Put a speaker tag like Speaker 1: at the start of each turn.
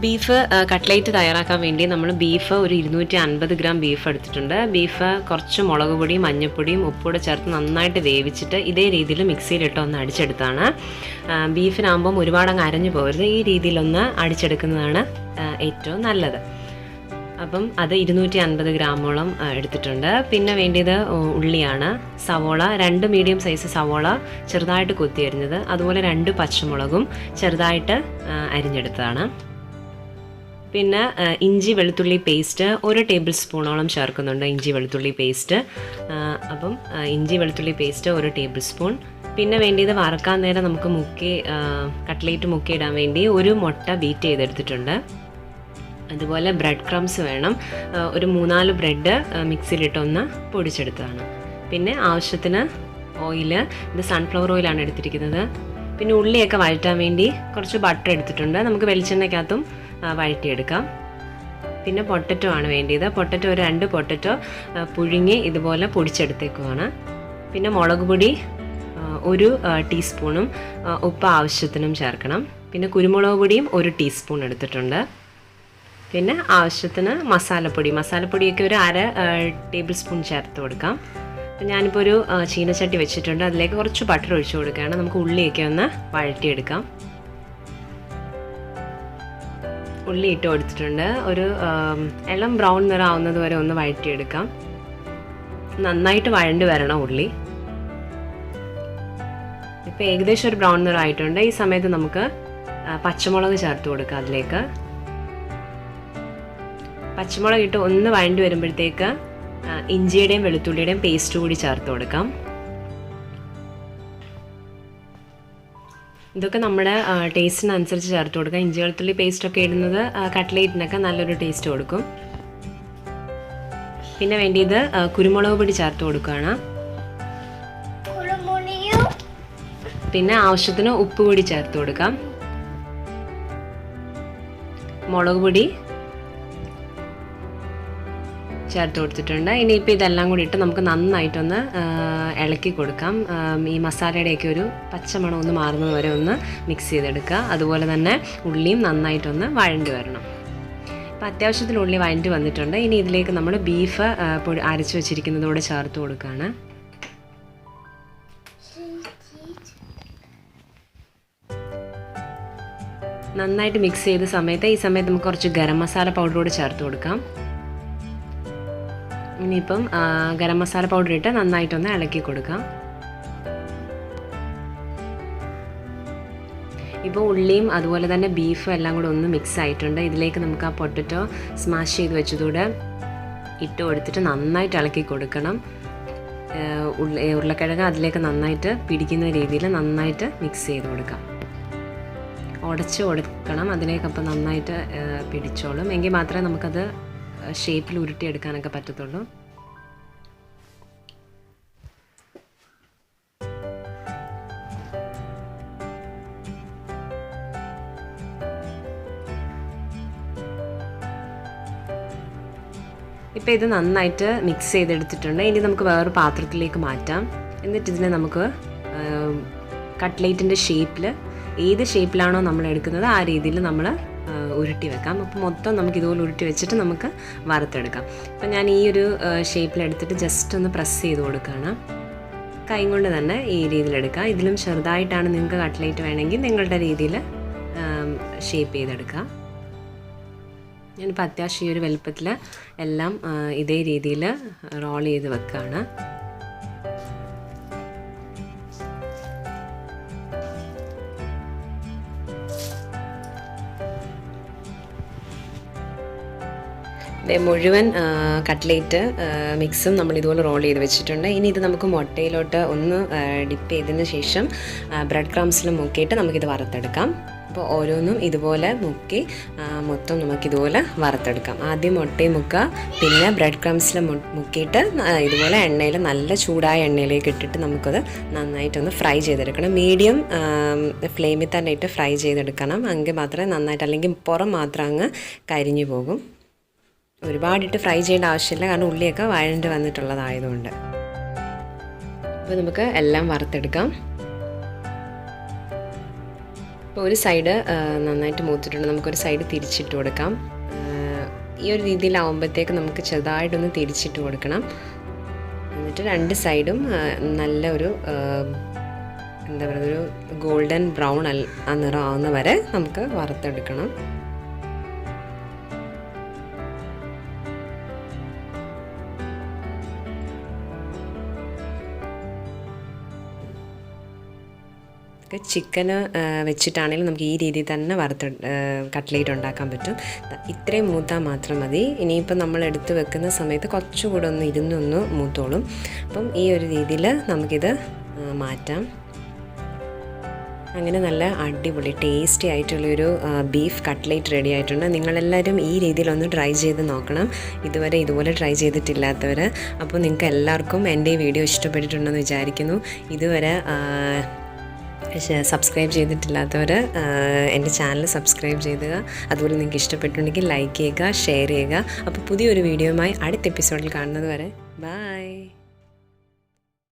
Speaker 1: Beef cutlet തയ്യാറാക്കാൻ വേണ്ടി നമ്മൾ ബീഫ് ഒരു 250 ഗ്രാം ബീഫ് എടുത്തിട്ടുണ്ട്. ബീഫ് കുറച്ച് മുളക് പൊടിയും മഞ്ഞൾപ്പൊടിയും ഉപ്പൂടെ ചേർത്ത് നന്നായിട്ട് വേവിച്ചിട്ട് ഇതേ രീതിയിൽ മിക്സിയിലിട്ട് ഒന്ന് അടിച്ചെടുത്താണ്. ബീഫിനാകുമ്പം ഒരുപാട് അങ്ങ് അരഞ്ഞു പോകരുത്, ഈ രീതിയിലൊന്ന് അടിച്ചെടുക്കുന്നതാണ് ഏറ്റവും നല്ലത്. അപ്പം അത് 250 ഗ്രാമോളം എടുത്തിട്ടുണ്ട്. പിന്നെ വേണ്ടിയത് ഉള്ളിയാണ്. സവോള 2 മീഡിയം സൈസ് സവോള ചെറുതായിട്ട് കൊത്തി അരിഞ്ഞത്, അതുപോലെ 2 പച്ചമുളകും ചെറുതായിട്ട് അരിഞ്ഞെടുത്തതാണ്. പിന്നെ ഇഞ്ചി വെളുത്തുള്ളി പേസ്റ്റ് 1 ടേബിൾ സ്പൂണോളം ചേർക്കുന്നുണ്ട്. ഇഞ്ചി വെളുത്തുള്ളി പേസ്റ്റ്, അപ്പം ഇഞ്ചി വെളുത്തുള്ളി പേസ്റ്റ് 1 ടേബിൾ സ്പൂൺ. പിന്നെ വേണ്ടിയത് വറക്കാൻ നേരം നമുക്ക് കട്ട്ലേറ്റ് മുക്കിയിടാൻ വേണ്ടി 1 മുട്ട ബീറ്റ് ചെയ്തെടുത്തിട്ടുണ്ട്. അതുപോലെ ബ്രെഡ് ക്രംസ് വേണം, ഒരു 3-4 ബ്രെഡ് മിക്സിയിലിട്ടൊന്ന് പൊടിച്ചെടുത്തതാണ്. പിന്നെ ആവശ്യത്തിന് ഓയില്, ഇത് സൺഫ്ലവർ ഓയിലാണ് എടുത്തിരിക്കുന്നത്. പിന്നെ ഉള്ളിയൊക്കെ വഴറ്റാൻ വേണ്ടി കുറച്ച് ബട്ടർ എടുത്തിട്ടുണ്ട്, നമുക്ക് വെളിച്ചെണ്ണയ്ക്കകത്തും വഴറ്റിയെടുക്കാം. പിന്നെ പൊട്ടറ്റോ ആണ് വേണ്ടിയത്. പൊട്ടറ്റോ ഒരു 2 പൊട്ടറ്റോ പുഴുങ്ങി ഇതുപോലെ പൊടിച്ചെടുത്തേക്കുവാണ്. പിന്നെ മുളക് പൊടി 1 ടീസ്പൂണും ഉപ്പ് ആവശ്യത്തിനും ചേർക്കണം. പിന്നെ കുരുമുളക് പൊടിയും 1 ടീസ്പൂൺ എടുത്തിട്ടുണ്ട്. പിന്നെ ആവശ്യത്തിന് മസാലപ്പൊടിയൊക്കെ ഒരു 1/2 ടേബിൾ സ്പൂൺ ചേർത്ത് കൊടുക്കാം. അപ്പം ഞാനിപ്പോൾ ഒരു ചീനച്ചട്ടി വെച്ചിട്ടുണ്ട്, അതിലേക്ക് കുറച്ച് ബട്ടർ ഒഴിച്ചു കൊടുക്കുകയാണ്. നമുക്ക് ഉള്ളിയൊക്കെ ഒന്ന് വഴറ്റിയെടുക്കാം. ഉള്ളി ഇട്ട് കൊടുത്തിട്ടുണ്ട്. ഒരു ഇളം ബ്രൗൺ നിറം ആവുന്നത് വരെ ഒന്ന് വഴറ്റിയെടുക്കാം. നന്നായിട്ട് വഴണ്ട് വരണം ഉള്ളി. ഇപ്പോൾ ഏകദേശം ഒരു ബ്രൗൺ നിറം ആയിട്ടുണ്ട്. ഈ സമയത്ത് നമുക്ക് പച്ചമുളക് ചേർത്ത് കൊടുക്കാം. അതിലേക്ക് പച്ചമുളക് ഇട്ട് ഒന്ന് വഴണ്ടി വരുമ്പോഴത്തേക്ക് ഇഞ്ചിയുടെയും വെളുത്തുള്ളിയുടെയും പേസ്റ്റ് കൂടി ചേർത്ത് കൊടുക്കാം. ഇതൊക്കെ നമ്മുടെ ടേസ്റ്റിനനുസരിച്ച് ചേർത്ത് കൊടുക്കാം. ഇഞ്ചി വെളുത്തുള്ളി പേസ്റ്റൊക്കെ ഇടുന്നത് കട്ട്ലേറ്റിനൊക്കെ നല്ലൊരു ടേസ്റ്റ് കൊടുക്കും. പിന്നെ വേണ്ടിയത് കുരുമുളക് പൊടി ചേർത്ത് കൊടുക്കുകയാണ്. പിന്നെ ആവശ്യത്തിന് ഉപ്പ് കൂടി ചേർത്ത് കൊടുക്കാം. മുളക് പൊടി ചേർത്ത് കൊടുത്തിട്ടുണ്ട്. ഇനിയിപ്പോൾ ഇതെല്ലാം കൂടി ഇട്ട് നമുക്ക് നന്നായിട്ടൊന്ന് ഇളക്കി കൊടുക്കാം. ഈ മസാലയുടെയൊക്കെ ഒരു പച്ചമണം ഒന്ന് മാറുന്നത് വരെ ഒന്ന് മിക്സ് ചെയ്തെടുക്കുക. അതുപോലെ തന്നെ ഉള്ളിയും നന്നായിട്ടൊന്ന് വഴണ്ടി വരണം. അപ്പോൾ അത്യാവശ്യത്തിന് ഉള്ളി വഴണ്ടി വന്നിട്ടുണ്ട്. ഇനി ഇതിലേക്ക് നമ്മൾ ബീഫ് അരച്ച് വെച്ചിരിക്കുന്നതോടെ ചേർത്ത് കൊടുക്കുകയാണ്. നന്നായിട്ട് മിക്സ് ചെയ്ത ഈ സമയത്ത് നമുക്ക് കുറച്ച് ഗരം മസാല പൗഡർ കൂടി ചേർത്ത് കൊടുക്കാം. ഇനിയിപ്പം ഗരം മസാല പൗഡർ ഇട്ട് നന്നായിട്ടൊന്ന് ഇളക്കി കൊടുക്കാം. ഇപ്പോൾ ഉള്ളിയും അതുപോലെ തന്നെ ബീഫും എല്ലാം കൂടെ ഒന്ന് മിക്സ് ആയിട്ടുണ്ട്. ഇതിലേക്ക് നമുക്ക് ആ പൊട്ടറ്റോ സ്മാഷ് ചെയ്ത് വെച്ചതൂടെ ഇട്ട് കൊടുത്തിട്ട് നന്നായിട്ട് ഇളക്കി കൊടുക്കണം. ഉരുളക്കിഴങ്ങ് അതിലേക്ക് നന്നായിട്ട് പിടിക്കുന്ന രീതിയിൽ നന്നായിട്ട് മിക്സ് ചെയ്ത് കൊടുക്കാം. ഉടച്ച് കൊടുക്കണം, അതിലേക്കപ്പം നന്നായിട്ട് പിടിച്ചോളും. എങ്കിൽ മാത്രമേ നമുക്കത് ഷേപ്പിൽ ഉരുട്ടിയെടുക്കാനൊക്കെ പറ്റത്തുള്ളൂ. ഇപ്പോൾ ഇത് നന്നായിട്ട് മിക്സ് ചെയ്തെടുത്തിട്ടുണ്ട്. ഇനി നമുക്ക് വേറൊരു പാത്രത്തിലേക്ക് മാറ്റാം. എന്നിട്ട് ഇതിനെ നമുക്ക് കട്ട്ലേറ്റിൻ്റെ ഷേപ്പിൽ, ഏത് ഷേപ്പിലാണോ നമ്മൾ എടുക്കുന്നത് ആ രീതിയിൽ നമ്മൾ ഉരുട്ടി വെക്കാം. അപ്പോൾ മൊത്തം നമുക്ക് ഇതുപോലെ ഉരുട്ടി വെച്ചിട്ട് നമുക്ക് വറുത്തെടുക്കാം. അപ്പോൾ ഞാൻ ഈ ഒരു ഷേപ്പിലെടുത്തിട്ട് ജസ്റ്റ് ഒന്ന് പ്രസ് ചെയ്ത് കൊടുക്കുകയാണ്. കൈ കൊണ്ട് തന്നെ ഈ രീതിയിലെടുക്കുക. ഇതിലും ചെറുതായിട്ടാണ് നിങ്ങൾക്ക് കട്ട്ലേറ്റ് വേണമെങ്കിൽ നിങ്ങളുടെ രീതിയിൽ ഷേപ്പ് ചെയ്തെടുക്കുക. ഞാനിപ്പോൾ അത്യാവശ്യം ഈ ഒരു വലുപ്പത്തിൽ എല്ലാം ഇതേ രീതിയിൽ റോൾ ചെയ്ത് വെക്കുകയാണ്. മുഴുവൻ കട്ട്ലേറ്റ് മിക്സും നമ്മൾ ഇതുപോലെ റോൾ ചെയ്ത് വെച്ചിട്ടുണ്ട്. ഇനി ഇത് നമുക്ക് മുട്ടയിലോട്ട് ഒന്ന് ഡിപ്പ് ചെയ്തതിന് ശേഷം ബ്രെഡ് ക്രംസിൽ മുക്കിയിട്ട് നമുക്കിത് വറുത്തെടുക്കാം. അപ്പോൾ ഓരോന്നും ഇതുപോലെ മുക്കി മൊത്തം നമുക്കിതുപോലെ വറുത്തെടുക്കാം. ആദ്യം മുട്ടയും മുക്കുക, പിന്നെ ബ്രെഡ് ക്രംസിൽ മുക്കിയിട്ട് ഇതുപോലെ എണ്ണയിൽ, നല്ല ചൂടായ എണ്ണയിലേക്ക് ഇട്ടിട്ട് നമുക്കത് നന്നായിട്ടൊന്ന് ഫ്രൈ ചെയ്തെടുക്കണം. മീഡിയം ഫ്ലെയിമിൽ തന്നെ ഇട്ട് ഫ്രൈ ചെയ്തെടുക്കണം. എങ്കിൽ മാത്രമേ നന്നായിട്ട്, അല്ലെങ്കിൽ പുറം മാത്രം അങ്ങ് കരിഞ്ഞു പോകും. ഒരുപാടിട്ട് ഫ്രൈ ചെയ്യേണ്ട ആവശ്യമില്ല, കാരണം ഉള്ളിയൊക്കെ വഴണ്ട് വന്നിട്ടുള്ളതായതുകൊണ്ട്. അപ്പോൾ നമുക്ക് എല്ലാം വറുത്തെടുക്കാം. അപ്പോൾ ഒരു സൈഡ് നന്നായിട്ട് മൂത്തിട്ടുണ്ട്. നമുക്കൊരു സൈഡ് തിരിച്ചിട്ട് കൊടുക്കാം. ഈ ഒരു രീതിയിലാവുമ്പോഴത്തേക്ക് നമുക്ക് ചെറുതായിട്ടൊന്ന് തിരിച്ചിട്ട് കൊടുക്കണം. എന്നിട്ട് രണ്ട് സൈഡും നല്ല ഒരു എന്താ പറയുക, ഒരു ഗോൾഡൻ ബ്രൗൺ ആ നിറം ആവുന്ന വരെ നമുക്ക് വറുത്തെടുക്കണം. ചിക്കന് വെച്ചിട്ടാണെങ്കിലും നമുക്ക് ഈ രീതിയിൽ തന്നെ കട്ട്ലേറ്റ് ഉണ്ടാക്കാൻ പറ്റും. ഇത്രയും മൂത്താൽ മാത്രം മതി. ഇനിയിപ്പോൾ നമ്മൾ എടുത്ത് വെക്കുന്ന സമയത്ത് കുറച്ചുകൂടെ ഒന്ന് ഇരുന്നൊന്ന് മൂത്തോളും. അപ്പം ഈ ഒരു രീതിയിൽ നമുക്കിത് മാറ്റാം. അങ്ങനെ നല്ല അടിപൊളി ടേസ്റ്റി ആയിട്ടുള്ളൊരു ബീഫ് കട്ട്ലേറ്റ് റെഡി ആയിട്ടുണ്ട്. നിങ്ങളെല്ലാവരും ഈ രീതിയിലൊന്ന് ട്രൈ ചെയ്ത് നോക്കണം, ഇതുവരെ ഇതുപോലെ ട്രൈ ചെയ്തിട്ടില്ലാത്തവർ. അപ്പോൾ നിങ്ങൾക്ക് എല്ലാവർക്കും എൻ്റെ ഈ വീഡിയോ ഇഷ്ടപ്പെട്ടിട്ടുണ്ടെന്ന് വിചാരിക്കുന്നു. ഇതുവരെ സബ്സ്ക്രൈബ് ചെയ്തിട്ടില്ലാത്തവർ എൻ്റെ ചാനൽ സബ്സ്ക്രൈബ് ചെയ്യുക. അതുപോലെ നിങ്ങൾക്ക് ഇഷ്ടപ്പെട്ടുണ്ടെങ്കിൽ ലൈക്ക് ചെയ്യുക, ഷെയർ ചെയ്യുക. അപ്പോൾ പുതിയൊരു വീഡിയോയുമായി അടുത്ത എപ്പിസോഡിൽ കാണുന്നത് വരെ ബൈ.